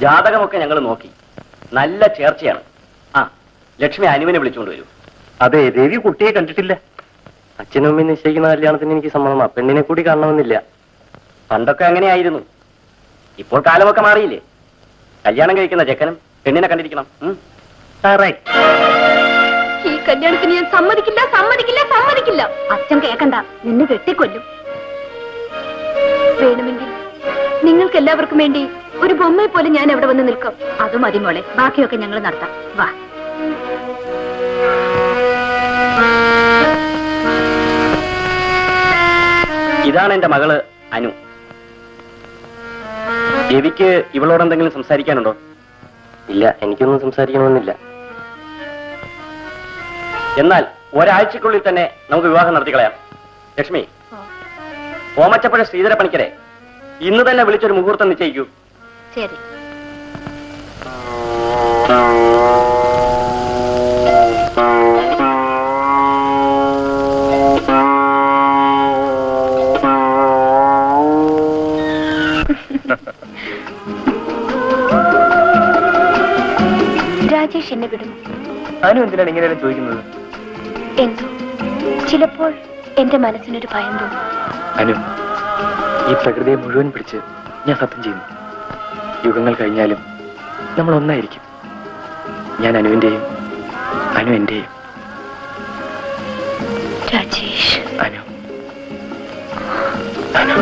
ജാതകമൊക്കെ ഞങ്ങൾ നോക്കി, നല്ല ചേർച്ചയാണ്. ആ, ലക്ഷ്മി അനുവിനെ വിളിച്ചുകൊണ്ട് വരൂ. അതെ, ദേവി കുട്ടിയെ കണ്ടിട്ടില്ല. അച്ഛനും അമ്മയും നിശ്ചയിക്കുന്ന കല്യാണത്തിന് എനിക്ക് സമ്മതമാ. പെണ്ണിനെ കൂടി കാണണമെന്നില്ല. പണ്ടൊക്കെ അങ്ങനെയായിരുന്നു. ഇപ്പോൾ കാലമൊക്കെ മാറിയില്ലേ? കല്യാണം കഴിക്കുന്ന ചെക്കനും പെണ്ണിനെ കണ്ടിരിക്കണം. ഈ കല്യാണത്തിന് ഞാൻ സമ്മതിക്കില്ല, സമ്മതിക്കില്ല, സമ്മതിക്കില്ല. അച്ഛൻ കേക്കണ്ട, നിന്നെ വെട്ടിക്കൊല്ലും. വേണമെങ്കിൽ നിങ്ങൾക്ക് എല്ലാവർക്കും വേണ്ടി ഒരു ബൊമ്മയെ പോലെ ഞാൻ എവിടെ വന്ന് നിൽക്കാം. അത് മതി മോളെ, ബാക്കിയൊക്കെ ഞങ്ങൾ നടത്താം. വാ. ഇതാണ് എന്റെ മകള് അനു. ദേവിക്ക് ഇവളോട് എന്തെങ്കിലും സംസാരിക്കാനുണ്ടോ? ഇല്ല, എനിക്കൊന്നും സംസാരിക്കണമെന്നില്ല. എന്നാൽ ഒരാഴ്ചക്കുള്ളിൽ തന്നെ നമുക്ക് വിവാഹം നടത്തിക്കളയാം. ലക്ഷ്മി, ഓമച്ചപ്പുഴ ശ്രീധര പണിക്കരെ ഇന്ന് തന്നെ വിളിച്ചൊരു മുഹൂർത്തം നിശ്ചയിക്കൂ. ശരി. രാജേഷ് എന്നെ വിടും. അനു എന്തിനാണ് ഇങ്ങനെയാണ് ചോദിക്കുന്നത്? എന്തോ ചിലപ്പോൾ എന്റെ മനസ്സിനൊരു ഭയം തോന്നും. അനു, ഈ പ്രകൃതിയെ മുഴുവൻ പിടിച്ച് ഞാൻ സത്യം ചെയ്യുന്നു, യുഗങ്ങൾ കഴിഞ്ഞാലും നമ്മൾ ഒന്നായിരിക്കും. ഞാൻ അനുവിന്റെയും അനു എന്റെയും. രാജേഷ്. അനു, അനു.